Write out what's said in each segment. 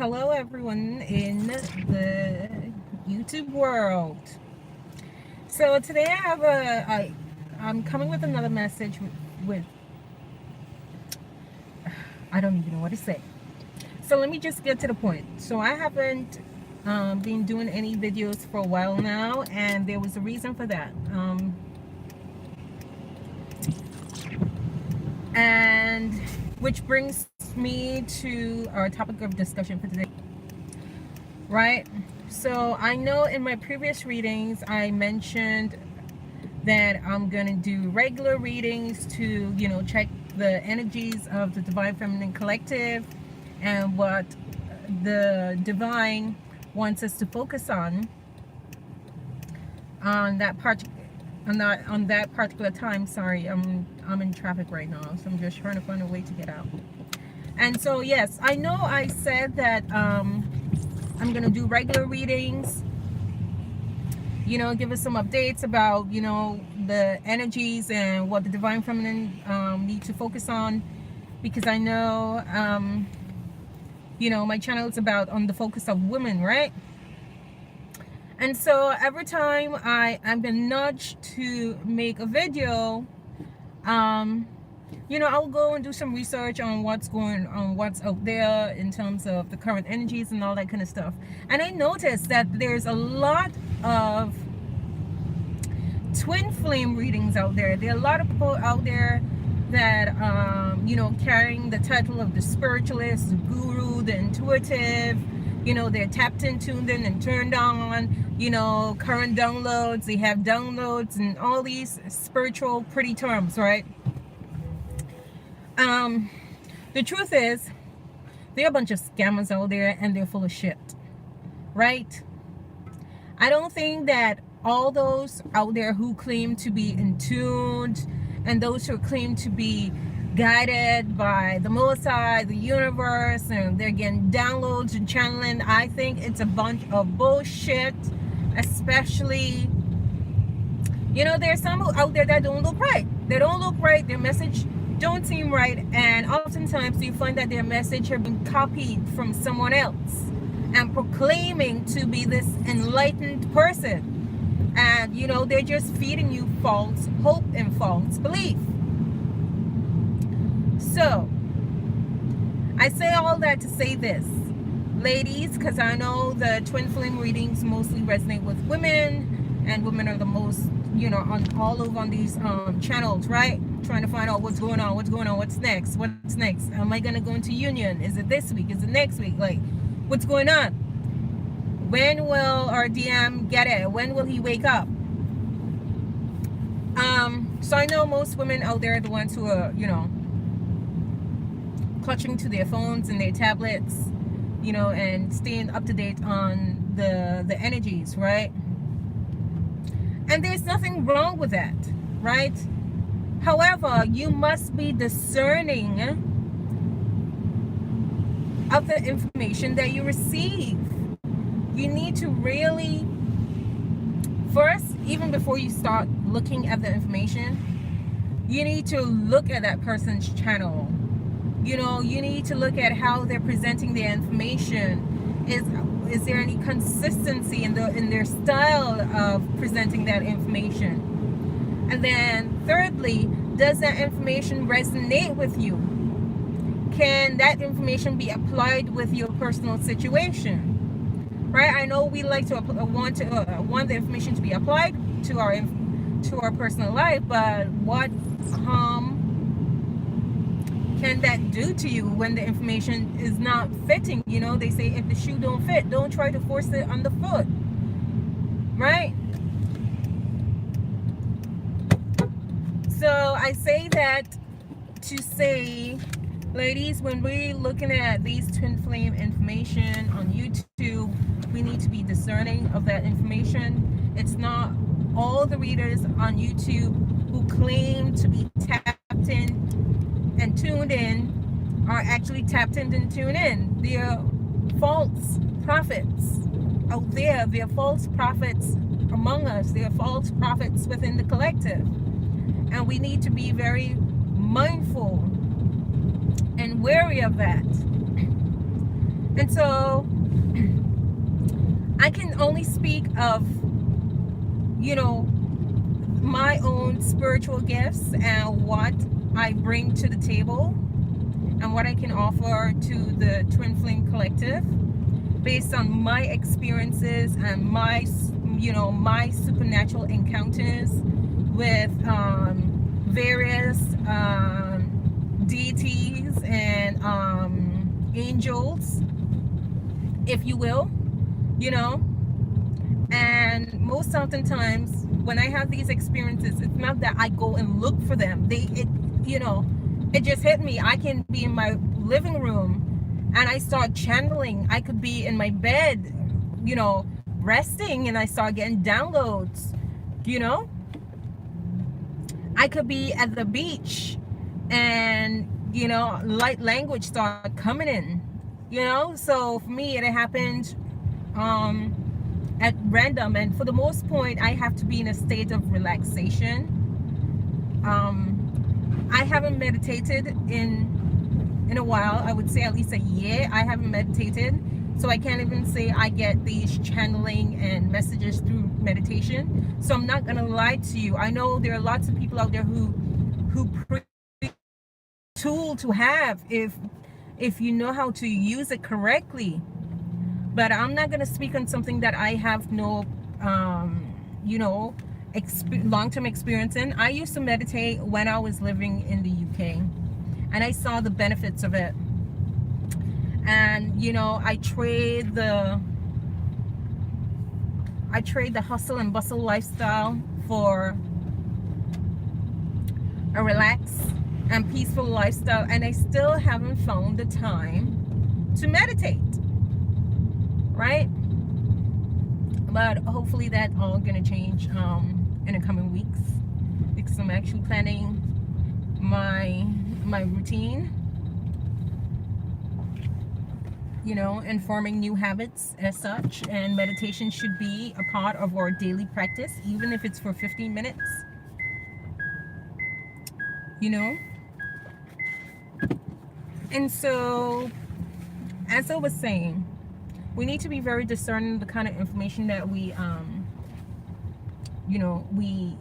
hello everyone in the YouTube world. So today I'm coming with another message with I don't even know what to say. So let me just get to the point. So I haven't been doing any videos for a while now, and there was a reason for that. And which brings me to our topic of discussion for today. Right? So I know in my previous readings I mentioned that I'm gonna do regular readings to, check the energies of the Divine Feminine Collective and what the Divine wants us to focus on that part on that particular time. Sorry, I'm in traffic right now, so I'm just trying to find a way to get out. And so yes, I know I said that I'm gonna do regular readings, give us some updates about the energies and what the Divine Feminine need to focus on, because I know my channel is about on the focus of women, right? And so every time I've been nudged to make a video, I'll go and do some research on what's out there in terms of the current energies and all that kind of stuff. And I noticed that there's a lot of twin flame readings out there. There are a lot of people out there that carrying the title of the spiritualist, the guru, the intuitive. They're tapped in, tuned in, and turned on. Current downloads. They have downloads and all these spiritual pretty terms, right? The truth is, there are a bunch of scammers out there, and they're full of shit, right? I don't think that all those out there who claim to be in tune and those who claim to be guided by the Most High, the universe, and they're getting downloads and channeling, I think it's a bunch of bullshit. Especially, there's some out there that don't look right. They don't look right. Their message don't seem right, and oftentimes you find that their message has been copied from someone else and proclaiming to be this enlightened person, and they're just feeding you false hope and false belief. So I say all that to say this, ladies, because I know the twin flame readings mostly resonate with women, and women are the most on all over on these channels, right? Trying to find out what's going on, what's next, am I gonna go into union? Is it this week? Is it next week? Like, what's going on? When will our DM get it? When will he wake up? So I know most women out there are the ones who are clutching to their phones and their tablets, and staying up to date on the energies, right? And there's nothing wrong with that, right? However, you must be discerning of the information that you receive. You need to really, first, even before you start looking at the information, you need to look at that person's channel. You need to look at how they're presenting their information. Is there any consistency in their style of presenting that information? And then thirdly, does that information resonate with you? Can that information be applied with your personal situation? Right? I know we like to want the information to be applied to our personal life, but what harm can that do to you when the information is not fitting? They say if the shoe don't fit, don't try to force it on the foot, right? So I say that to say, ladies, when we're looking at these twin flame information on YouTube, we need to be discerning of that information. It's not all the readers on YouTube who claim to be tapped in and tuned in are actually tapped in and tuned in. They're false prophets out there. They're false prophets among us. They're false prophets within the collective. And we need to be very mindful and wary of that. And so I can only speak of, you know, my own spiritual gifts and what I bring to the table and what I can offer to the Twin Flame Collective based on my experiences and my, you know, my supernatural encounters with various deities and angels, if you will, you know. And most oftentimes when I have these experiences, it's not that I go and look for them. You know, it just hit me. I can be in my living room and I start channeling. I could be in my bed, you know, resting, and I start getting downloads, you know. I could be at the beach and, you know, light language start coming in, you know. So for me, it happened at random, and for the most part I have to be in a state of relaxation. I haven't meditated in a while. I would say at least a year I haven't meditated, so I can't even say I get these channeling and messages through meditation. So I'm not gonna lie to you. I know there are lots of people out there who tool to have if you know how to use it correctly. But I'm not going to speak on something that I have no, you know, long-term experience in. I used to meditate when I was living in the UK, and I saw the benefits of it. And, you know, I trade the hustle and bustle lifestyle for a relaxed and peaceful lifestyle, and I still haven't found the time to meditate. Right? But hopefully that's all gonna change in the coming weeks, because I'm actually planning my routine, you know, and forming new habits as such. And meditation should be a part of our daily practice, even if it's for 15 minutes, you know. And so, as I was saying, we need to be very discerning the kind of information that we you know, we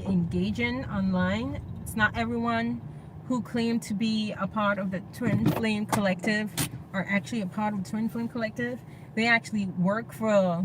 engage in online. It's not everyone who claim to be a part of the Twin Flame Collective are actually a part of the Twin Flame Collective. They actually work for,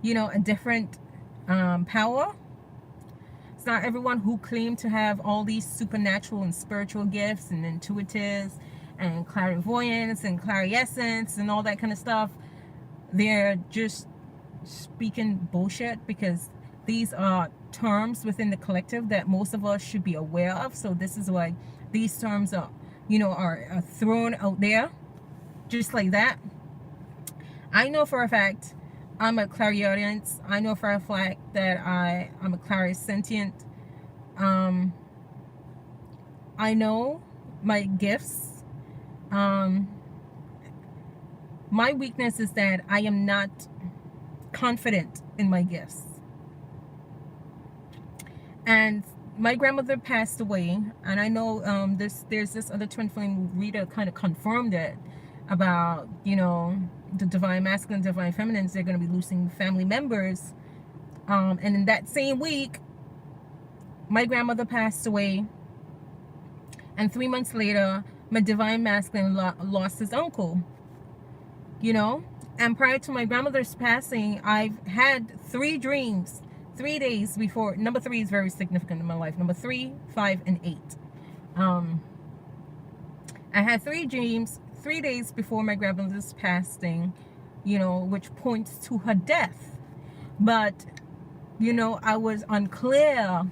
you know, a different power. It's not everyone who claim to have all these supernatural and spiritual gifts and intuitives and clairvoyance and clairessence and all that kind of stuff. They're just speaking bullshit, because these are terms within the collective that most of us should be aware of. So this is why these terms are, you know, are thrown out there just like that. I know for a fact I'm a clairaudience. I know for a fact that I'm a clairsentient. I know my gifts. My weakness is that I am not confident in my gifts. And my grandmother passed away, and I know there's this other twin flame reader kind of confirmed it about, you know, the divine masculine, divine feminines. They're going to be losing family members, and in that same week my grandmother passed away, and 3 months later my divine masculine lost his uncle, you know. And prior to my grandmother's passing, I've had 3 dreams 3 days before. Number 3 is very significant in my life. Number 3, 5, and 8. I had 3 dreams 3 days before my grandmother's passing, you know, which points to her death. But, you know, I was unclear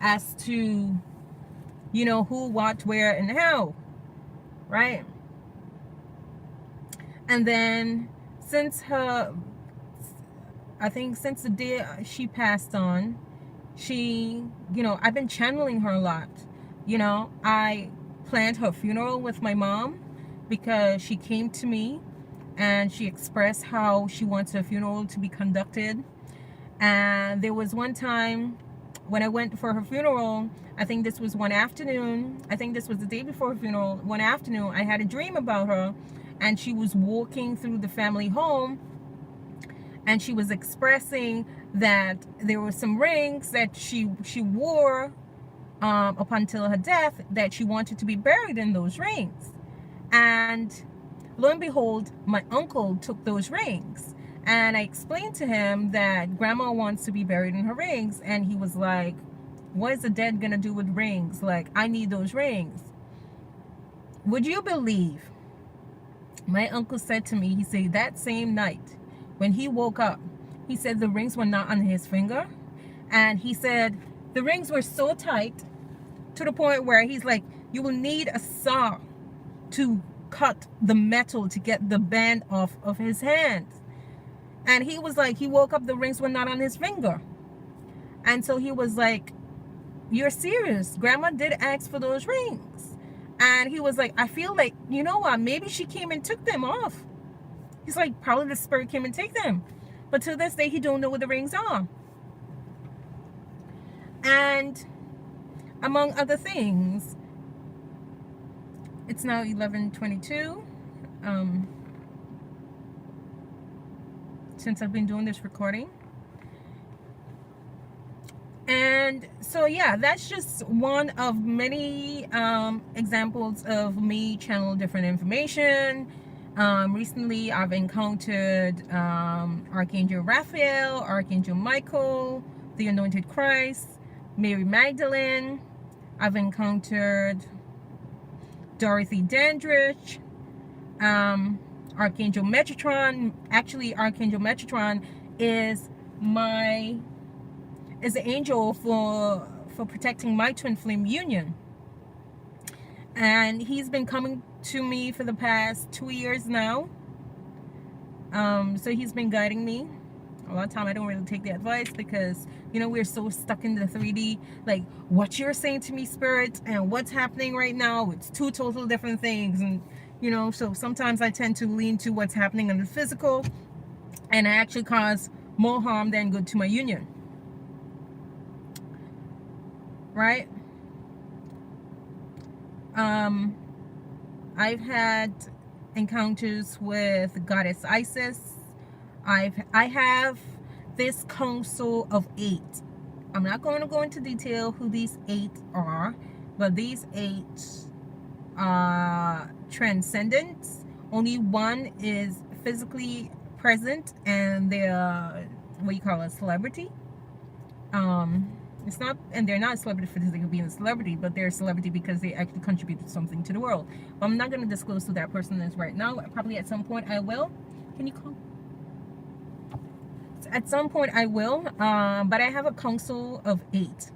as to, you know, who, what, where, and how, right? And then since her, I think since the day she passed on, she, you know, I've been channeling her a lot. You know, I planned her funeral with my mom because she came to me and she expressed how she wants her funeral to be conducted. And there was one time when I went for her funeral, I think this was one afternoon, I think this was the day before her funeral, one afternoon, I had a dream about her, and she was walking through the family home, and she was expressing that there were some rings that she wore up until her death, that she wanted to be buried in those rings. And lo and behold, my uncle took those rings. And I explained to him that grandma wants to be buried in her rings. And he was like, what is the dead going to do with rings? Like, I need those rings. Would you believe my uncle said to me, he said that same night when he woke up, he said the rings were not on his finger. And he said the rings were so tight to the point where he's like, you will need a saw to cut the metal to get the band off of his hands. And he was like, he woke up, the rings were not on his finger. And so he was like, you're serious? Grandma did ask for those rings. And he was like, I feel like, you know what, maybe she came and took them off. He's like, probably the spirit came and take them. But to this day, he don't know where the rings are. And among other things, it's now 11:22. Since I've been doing this recording. And so yeah, that's just one of many examples of me channel different information. Recently I've encountered Archangel Raphael, Archangel Michael, the Anointed Christ, Mary Magdalene. I've encountered Dorothy Dandridge, Archangel Metatron. Actually, Archangel Metatron is the angel for protecting my twin flame union, and he's been coming to me for the past 2 years now. So he's been guiding me. A lot of time I don't really take the advice because, you know, we're so stuck in the 3D, like what you're saying to me, spirit, and what's happening right now, it's two total different things. And you know, so sometimes I tend to lean to what's happening in the physical, and I actually cause more harm than good to my union, right? I've had encounters with Goddess Isis. I have this council of 8. I'm not going to go into detail who these 8 are, but these 8 are transcendent. Only one is physically present, and they're what you call a celebrity. It's not, and they're not a celebrity for physically being a celebrity, but they're a celebrity because they actually contributed something to the world. But I'm not going to disclose who that person is right now. Probably at some point I will. Can you call? At some point I will. But I have a council of 8,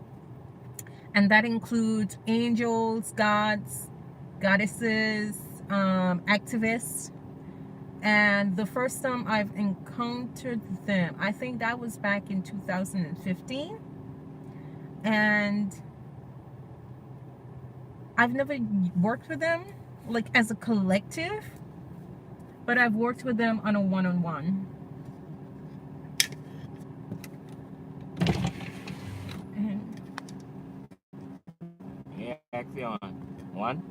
and that includes angels, gods, goddesses, activists. And the first time I've encountered them, I think that was back in 2015. And I've never worked with them like as a collective, but I've worked with them on a one-on-one. Yeah, actually on one.